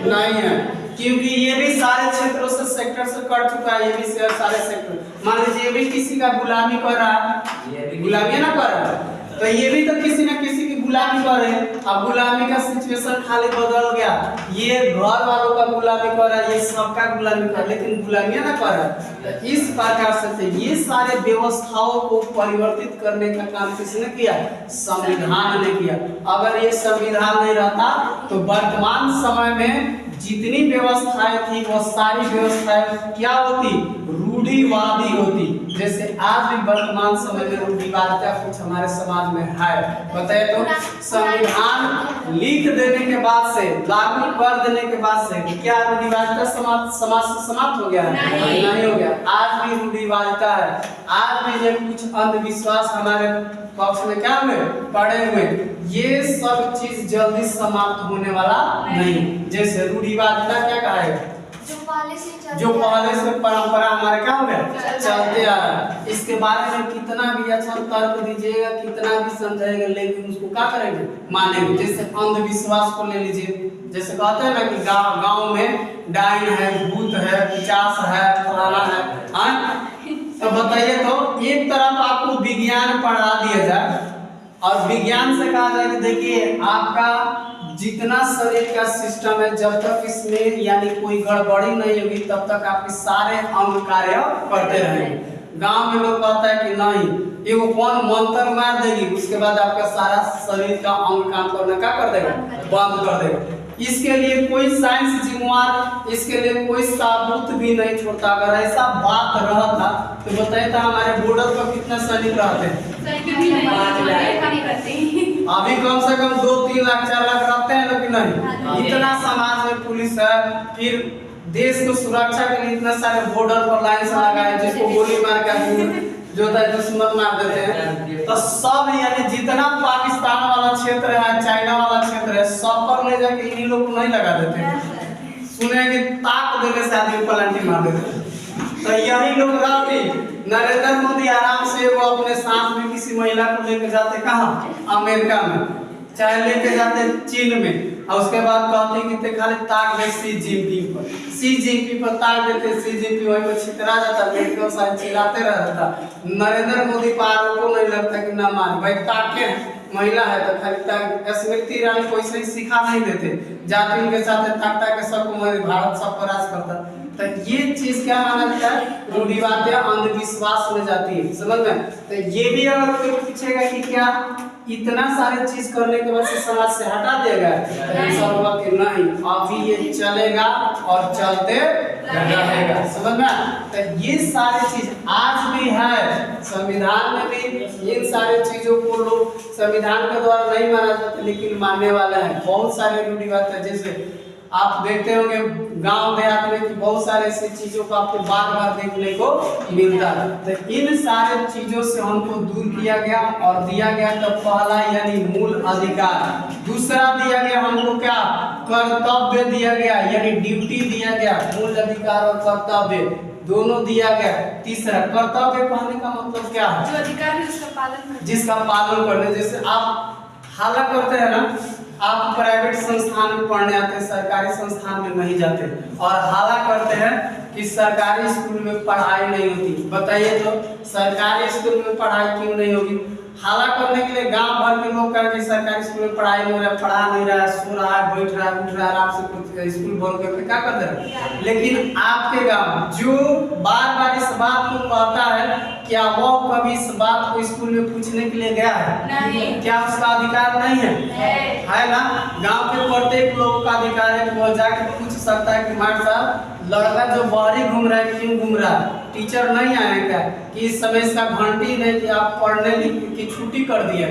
नहीं है, क्योंकि ये भी सारे क्षेत्रों से सेक्टर से कर चुका है। ये भी सारे सेक्टर, मान लीजिए ये भी किसी का गुलामी कर रहा है, गुलामी ना कर रहा है, तो ये भी तो किसी न किसी की गुलामी कर रहे हैं। अब गुलामी का सिचुएशन खाली बदल गया, ये घर वालों का गुलामी कर रहा है, ये सबका गुलामी कर, लेकिन गुलामी ना कर रहा है। तो इस प्रकार से ये सारे व्यवस्थाओं को परिवर्तित करने का काम किसने किया, संविधान ने किया। अगर ये संविधान नहीं रहता तो वर्तमान समय में जितनी व्यवस्थाएं थी वो सारी व्यवस्थाएं क्या होती, रूढ़िवादी होती। जैसे आज भी वर्तमान समय में रूढ़िवादिता कुछ हमारे समाज में है। बताए तो संविधान लिख देने के बाद से, लागू कर देने के बाद से क्या रूढ़िवादिता समाज से समाप्त हो गया है, नहीं हो गया। आज भी रूढ़िवादिता है, आज भी ये कुछ अंधविश्वास हमारे पक्ष में क्या हुए, पड़े हुए। ये सब चीज जल्दी समाप्त होने वाला नहीं। जैसे रूढ़िवादिता क्या कहा है, जो पहले से परंपरा हमारे क्या हो गया, चलते आ रहा है। इसके बारे में कितना भी अच्छा तर्क दीजिएगा, कितना भी समझाएगा, लेकिन उसको क्या करेंगे, मानेंगे। जैसे अंधविश्वास को ले लीजिए, जैसे कहते हैं ना कि गांव में डाइन है, भूत है, पिशाच है, फलाना है। तो बताइए तो एक तरफ आपको विज्ञान पढ़ा दिया जाए और विज्ञान से कहा जाए कि देखिए आपका जितना शरीर का सिस्टम है, जब तक इसमें यानी कोई गड़बड़ी नहीं होगी तब तक आपके सारे अंग कार्य करते रहेंगे। गांव में लोग कहता है कि नहीं, एगो कौन मंत्र मार देगी उसके बाद आपका सारा शरीर का अंग काम करना क्या कर देगा, बंद कर देगा। इसके लिए कोई साइंस जिम्मेवार, इसके लिए कोई सबूत भी नहीं छोड़ता। अगर ऐसा बात रहता तो बताइए तो हमारे बॉर्डर पर कितने सैनिक रहते हैं, अभी कम से कम 2-3 लाख 4 लाख रहते हैं, लेकिन नहीं, इतना समाज में पुलिस है। फिर देश को सुरक्षा के लिए इतने सारे बॉर्डर पर लाइन से लगाए, जिसको गोली मार कर जो दुश्मन मार देते हैं। तो सब यानी जितना पाकिस्तान वाला क्षेत्र है, चाइना वाला क्षेत्र है, सब पर ले जाके इन्हीं लोग को नहीं लगा देते। सुने कि ताक देने से आदमी पलटी मार देते। तो यही लोग रहते, नरेंद्र मोदी आराम से वो अपने साथ में किसी महिला को लेकर जाते कहाँ, अमेरिका में, चाहे लेके जाते चीन में, और उसके बाद कहते कि ते खाली ताक दे सी जिनपिंग पर, सी जिनपिंग पर ताक देते, सी जिनपिंग वहीं पर छितरा जाता, मेडिकल साइंस चिल्लाते रहता। नरेंद्र मोदी पारों को नहीं लगता कि ना मान भाई ताके महिला है तो खाली ताक। स्मृति ईरानी को ऐसे ही सिखा नहीं देते, जाति उनके साथ ताक ताक के सबको भारत सब पर राज करता। तो ये चीज क्या माना जाता है, रूढ़िवादिता अंधविश्वास में जाती है, समझ में। तो ये भी अगर कोई पूछेगा कि क्या इतना सारे चीज करने के बाद से समाज से हटा देगा, तो नहीं, अभी ये चलेगा और चलते रहेगा, समझ में। तो ये सारी चीज आज भी है, संविधान में भी इन सारी चीजों को लोग संविधान के द्वारा नहीं माना जाता, लेकिन मानने वाला है। बहुत सारे रूढ़िवादिता, जैसे आप देखते होंगे गांव देहात में कि बहुत सारे ऐसी चीजों को आपको बार बार देखने को मिलता है। तो इन सारे चीजों से हमको दूर किया गया और दिया गया तो पहला यानी मूल अधिकार, दूसरा दिया गया हमको क्या, कर्तव्य दिया गया यानी ड्यूटी दिया गया। मूल अधिकार और कर्तव्य दोनों दिया गया। तीसरा कर्तव्य कहने का मतलब क्या है, जो अधिकार है उसका पालन, जिसका पालन करने। जैसे आप हाला करते हैं ना, आप प्राइवेट संस्थान में पढ़ने आते हैं, सरकारी संस्थान में नहीं जाते, और हाला करते हैं कि सरकारी स्कूल में पढ़ाई नहीं होती। बताइए तो सरकारी स्कूल में पढ़ाई क्यों नहीं होगी? हाला करने के लिए गांव भर के लोग कहेंगे सरकारी स्कूल में पढ़ाई नहीं हो रहा, पढ़ा नहीं रहा, सो रहा है, बैठ रहा है, उठ रहा है, आराम से स्कूल बंद करके क्या कर दे रहा है। लेकिन आपके गांव जो बार बार इस बात को कहता है, क्या वो कभी इस बात को स्कूल में पूछने के लिए गया है? नहीं। क्या उसका अधिकार नहीं है ना? गांव के प्रत्येक लोग का अधिकार है कि वो जाके पूछ सकता है कि मास्टर साहब लड़का जो बाहरी घूम रहा है क्यों घूम रहा है? टीचर नहीं आए क्या? कि इस समय इसका घंटी नहीं कि आप पढ़ने की छुट्टी कर दिए।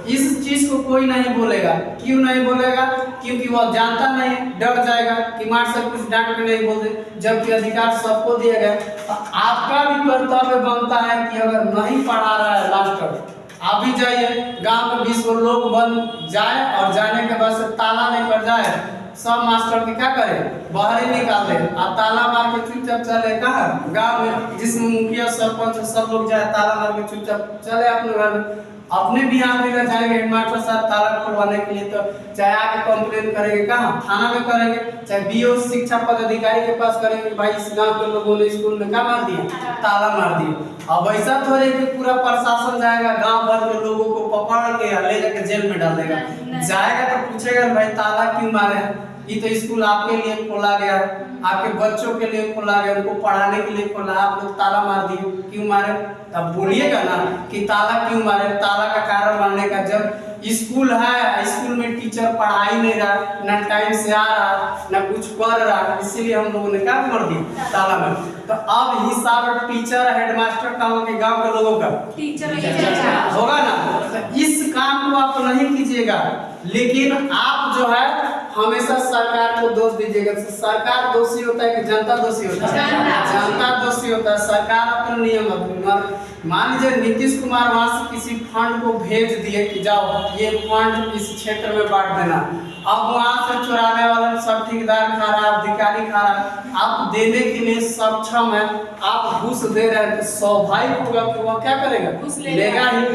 इस चीज को कोई नहीं बोलेगा। क्यों नहीं बोलेगा? क्योंकि वो जानता नहीं, डर जाएगा कि मास्टर साहब कुछ डांट के नहीं बोल दे, जबकि अधिकार सबको दिया गया। तो आपका भी कर्तव्य बनता है कि अगर नहीं पढ़ा रहा है मास्टर, आप भी जाइए गांव में 20 लोग बन जाए और जाने के बाद से ताला नहीं कर जाए, सब मास्टर के क्या करे? बाहर ही निकाल दे और ताला मार के चुपचाप चले। कहाँ? गांव में जिसमें मुखिया सरपंच सब लोग जाए, ताला मार के चुपचाप चले अपने घर में। अपने भी यहाँ पे जाएंगे हेडमास्टर साहब ताला खुलवाने के लिए, तो चाहे आके कंप्लेन करेंगे, कहाँ? थाना में करेंगे, चाहे बीओ शिक्षा पदाधिकारी के पास करेंगे, भाई इस गांव के लोगों ने स्कूल में क्या मार दिया? ताला मार दिया। अब ऐसा थोड़े कि पूरा प्रशासन जाएगा गांव भर के लोगों को पकड़ के ले जाके जेल में डाल देगा। जाएगा तो पूछेगा भाई ताला क्यों मारे हैं? ये तो स्कूल आपके लिए खोला गया है, आपके बच्चों के लिए खोला गया, उनको पढ़ाने के लिए खोला, आप लोग ताला मार दिए, क्यों मारे? तब बोलिएगा ना कि ताला क्यों मारे, ताला का कारण मारने का। जब स्कूल है, स्कूल में टीचर पढ़ा ही नहीं रहा, ना टाइम से आ रहा, ना कुछ कर रहा, इसीलिए हम लोगों ने क्या कर दिया? ताला मार। तो अब हिसाब टीचर हेडमास्टर का होगा कि गांव के लोगों का? टीचर होगा ना। तो इस काम को आप नहीं कीजिएगा, लेकिन आप जो है हमेशा सरकार को दोष दीजिएगा। सरकार दोषी होता है कि जनता दोषी होता है? जनता दोषी होता है। सरकार अपने नियम, मान लीजिए नीतीश कुमार वहां से किसी फंड को भेज दिए कि जाओ ये फंड इस क्षेत्र में बांट देना। अब वहां से चुराने वाला सब ठेकेदार खा रहा है, अधिकारी खा रहा है, आप देने के लिए सक्षम है, आप घूस दे रहे हैं, तो स्वाभाविक होगा कि वह क्या करेगा? लेगा ही।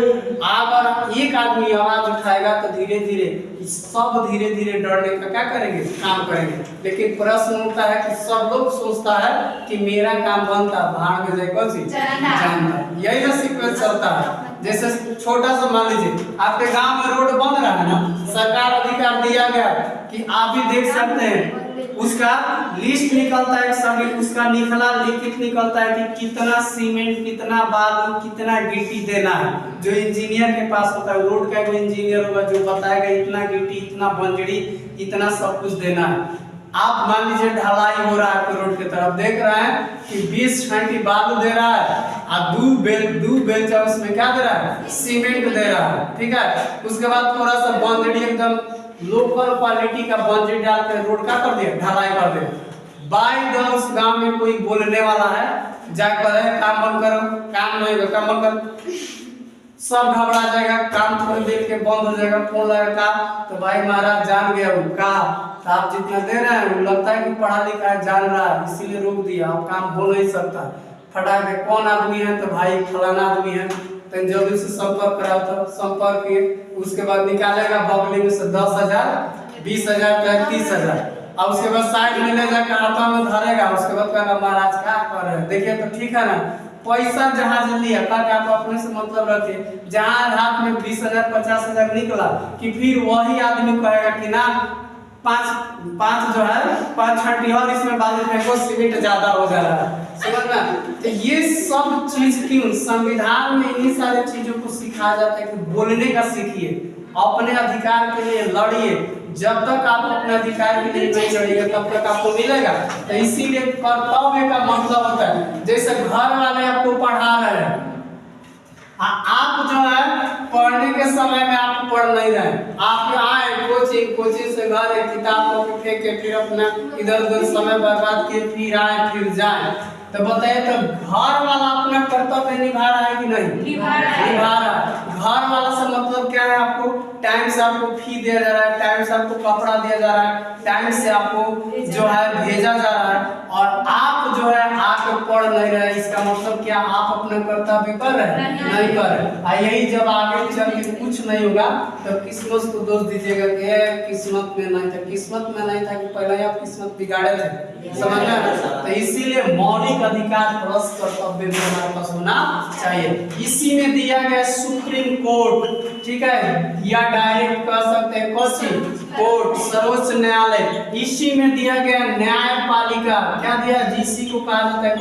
अगर एक आदमी आवाज उठाएगा तो धीरे धीरे सब धीरे धीरे डरने का क्या करेंगे? काम करेंगे। लेकिन प्रश्न उठता है कि सब लोग सोचता है कि मेरा काम बनता, भाग में जाए कौन सी जानता, यही ना सीक्वेंस चलता है। जैसे छोटा सा मान लीजिए आपके गांव में रोड बन रहा है ना, सरकार अधिकार दिया गया कि आप भी देख सकते हैं, उसका लिस्ट निकलता है, सभी उसका निकला लिखित निकलता है कि कितना सीमेंट, कितना बालू, कितना गिट्टी देना है। जो इंजीनियर के पास होता है, रोड का कोई इंजीनियर होगा जो बताएगा इतना गिट्टी, इतना बंजड़ी, इतना सब कुछ देना है। आप मान लीजिए ढलाई हो रहा है रोड की तरफ, देख रहे हैं कि 20 फीट बालू दे रहा है और दो बेंच उसमें क्या दे रहा है? सीमेंट दे रहा है। ठीक है, उसके बाद थोड़ा सा बंजड़ी एकदम लोकल क्वालिटी का बंजड़ी डाल के रोड का कर दिया, ढलाई कर दिया। बाई द उस गांव में कोई बोलने वाला है, जाकर काम बंद करो, काम नहीं होगा, काम बंद करो, सब घबरा जाएगा, काम थोड़ी देर के बंद हो जाएगा। फोन लगेगा तो भाई महाराज जान गया हूँ का, तो आप जितना दे रहे हैं लगता है कि पढ़ा लिखा है, जान रहा है, इसीलिए रोक दिया, अब काम हो नहीं सकता। फटाक से कौन आदमी है? तो भाई फलाना आदमी है, तो जल्दी से संपर्क कराओ। तो संपर्क किए, उसके बाद निकालेगा बगली में से 10,000, 20,000 या 30,000, और उसके बाद साइड में ले जाकर हाथों में धरेगा। उसके बाद कहेगा महाराज क्या कर रहे हैं? देखिए तो ठीक है ना, पैसा जहाँ जल्दी है ताकि आप अपने से मतलब रखिए। जहाँ हाथ में 20,000 50,000 निकला कि फिर वही आदमी कहेगा कि ना पाँच जो है 5 छठी और इसमें बालू फेंको, सीमेंट ज्यादा हो जा रहा है। समझना? तो ये सब चीज क्यों संविधान में इन्हीं सारी चीजों को सिखाया जाता है कि बोलने का सीखिए, अपने अधिकार के लिए लड़िए। जब तक आप अपने अधिकार के लिए नहीं लड़िएगा तब तक आपको मिलेगा। तो इसीलिए कर्तव्य का मतलब होता है, जैसे घर वाले आपको पढ़ा रहे हैं, आप जो है पढ़ने के समय में आप पढ़ नहीं रहे, आप आए कोचिंग से घर एक किताब को फेंक के फिर अपना इधर उधर समय बर्बाद किए, फिर आए फिर जाए। तो बताइए तो घर वाला अपना कर्तव्य निभा रहा है कि नहीं? निभा रहा है। घर वाला से मतलब क्या है? आपको टाइम से आपको फी दिया जा रहा है, टाइम से आपको कपड़ा दिया जा रहा है, टाइम से आपको जो है भेजा जा रहा है, और आप जो है आके पढ़ नहीं रहे, इसका मतलब क्या आप अपना कर्तव्य कर रहे हैं? नहीं कर रहे। यही जब आगे चल के कुछ नहीं होगा तो किस्मत को दोष दीजिएगा कि किस्मत में नहीं था। किस्मत में नहीं था कि पहले आप किस्मत बिगाड़े थे, समझ में? तो इसीलिए मौलिक अधिकार प्लस कर्तव्य भी हमारे पास होना चाहिए। इसी में दिया गया सुप्रीम कोर्ट, ठीक है, या डायरेक्ट कह सकते हैं कोर्ट, सर्वोच्च न्यायालय। इसी में दिया गया न्यायपालिका, क्या दिया? जिसी को कहा जाता है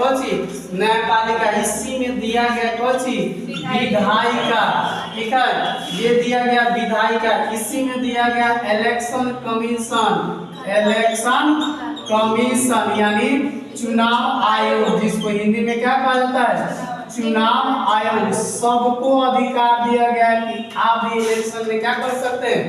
न्यायपालिका। इसी में दिया गया विधायिका, ठीक है, ये दिया गया विधायिका। इसी में दिया गया इलेक्शन कमीशन यानी चुनाव आयोग, जिसको हिंदी में क्या कहा जाता है? चुनाव आयोग। सबको अधिकार दिया गया कि आप भी इलेक्शन में क्या कर सकते हैं?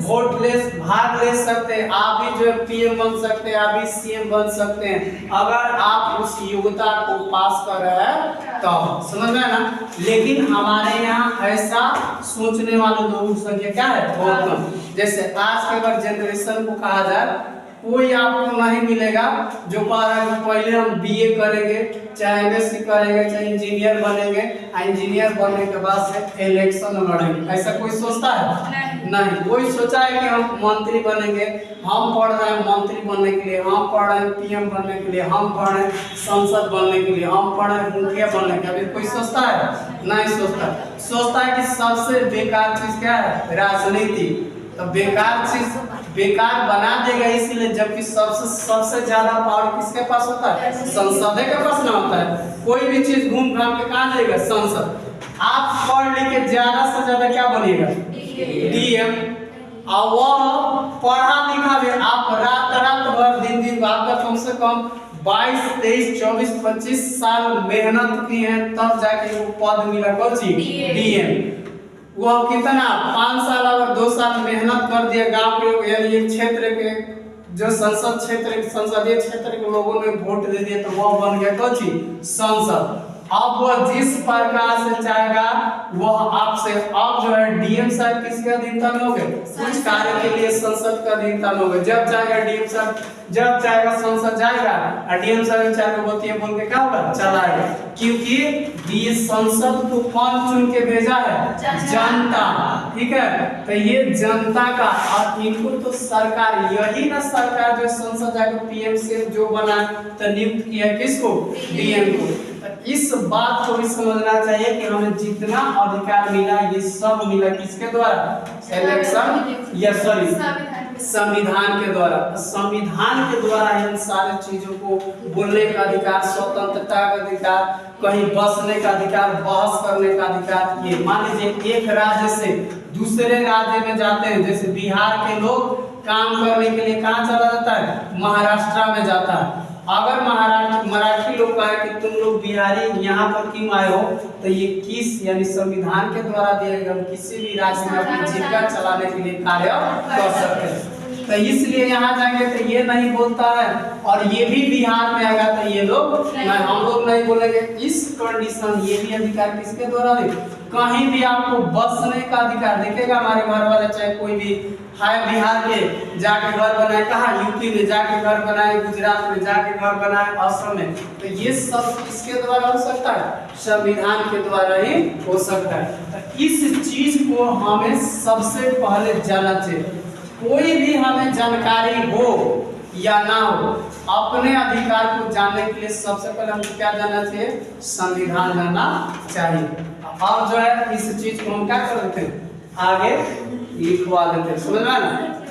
भाग ले सकते हैं। आप भी जो है पीएम बन सकते हैं, आप भी सीएम बन सकते हैं, अगर आप उस योग्यता को पास कर रहे हैं तो, समझ में ना? लेकिन हमारे यहाँ ऐसा सोचने वाले लोगों की संख्या क्या है? बहुत कम। जैसे आज के अगर जनरेशन को कहा जाए, कोई आपको नहीं मिलेगा जो कह रहा है कि पहले हम बीए करेंगे, चाहे एमएससी करेंगे, चाहे इंजीनियर बनेंगे, इंजीनियर बनने के बाद से इलेक्शन लड़ेंगे। ऐसा कोई सोचता है? नहीं। कोई सोचा है कि हम मंत्री बनेंगे, हम पढ़ रहे हैं मंत्री बनने के लिए, हम पढ़ रहे हैं पीएम बनने के लिए, हम पढ़ रहे हैं संसद बनने के लिए, हम पढ़ रहे हैं मुखिया बनने के लिए। कोई सोचता है? नहीं सोचता। सोचता है कि सबसे बेकार चीज क्या है? राजनीति। तो बेकार चीज बेकार बना देगा इसीलिए, जबकि सबसे ज्यादा पावर किसके पास होता है? संसद के पास ना होता है। कोई भी चीज घूम घाम के कहाँ जाएगा? संसद। आप पढ़ लिख के ज्यादा से ज्यादा क्या बनेगा? डीएम। और वह पढ़ा लिखा भी आप रात भर दिन आपका कम से कम 22, 23, 24, 25 साल मेहनत की है, तब जाके वो पद मिला डीएम। वो कितना 5 साल और 2 साल मेहनत कर दिया गांव के यानी एक क्षेत्र के जो संसदीय क्षेत्र के लोगों ने वोट दे दिया, तो वह बन गया संसद। अब वह जिस प्रकार से चाहेगा वह आपसे, अब जो है डीएम साहब किसके अधीनता में होंगे? कुछ कार्य के लिए संसद का अधीनता में होंगे। जब चाहेगा डीएम साहब, जब चाहेगा संसद जाएगा, और डीएम साहब चाहे बतिया बोल के क्या होगा? चलाएगा। क्योंकि ये संसद को कौन चुन के भेजा है? जनता, ठीक है। तो ये जनता का, और इनको तो सरकार, यही ना सरकार जो संसद जाकर पीएम से जो बना तो नियुक्त किया किसको? डीएम को। इस बात को भी समझना चाहिए कि हमें जितना अधिकार मिला ये सब मिला किसके द्वारा? इलेक्शन या संविधान के द्वारा। संविधान के द्वारा इन सारी चीजों को, बोलने का अधिकार, स्वतंत्रता का अधिकार, कहीं बसने का अधिकार, बहस करने का अधिकार। ये मान लीजिए एक राज्य से दूसरे राज्य में जाते हैं, जैसे बिहार के लोग काम करने के लिए कहाँ चला जाता है? महाराष्ट्र में जाता है। अगर मराठी लोग कहे कि तुम लोग बिहारी यहाँ पर क्यों आए हो, तो ये किस यानी संविधान के द्वारा दिए गए, हम किसी भी राज्य में अपनी जीविका चलाने के लिए कार्य कर सकते हैं। तो इसलिए यहाँ जाएंगे तो ये नहीं बोलता है, और ये भी बिहार में आएगा तो ये लोग हम लोग नहीं बोलेंगे। इस कंडीशन ये भी अधिकार किसके द्वारा है? कहीं भी आपको बसने का अधिकार दिखेगा। हमारे घर वाले चाहे कोई भी है बिहार के, जाके घर बनाए, कहाँ? यूपी में जाके घर बनाए, गुजरात में जाके घर बनाए, असम में। तो ये सब किसके द्वारा हो सकता है? संविधान के द्वारा ही हो सकता है। तो इस चीज को हमें सबसे पहले जानना चाहिए। कोई भी हमें जानकारी हो या ना हो, अपने अधिकार को जानने के लिए सबसे पहले हमको क्या जानना चाहिए? संविधान जानना चाहिए। अब जो है इस चीज को हम क्या कर देते हैं? आगे लिखवा देते हैं, समझ में ना?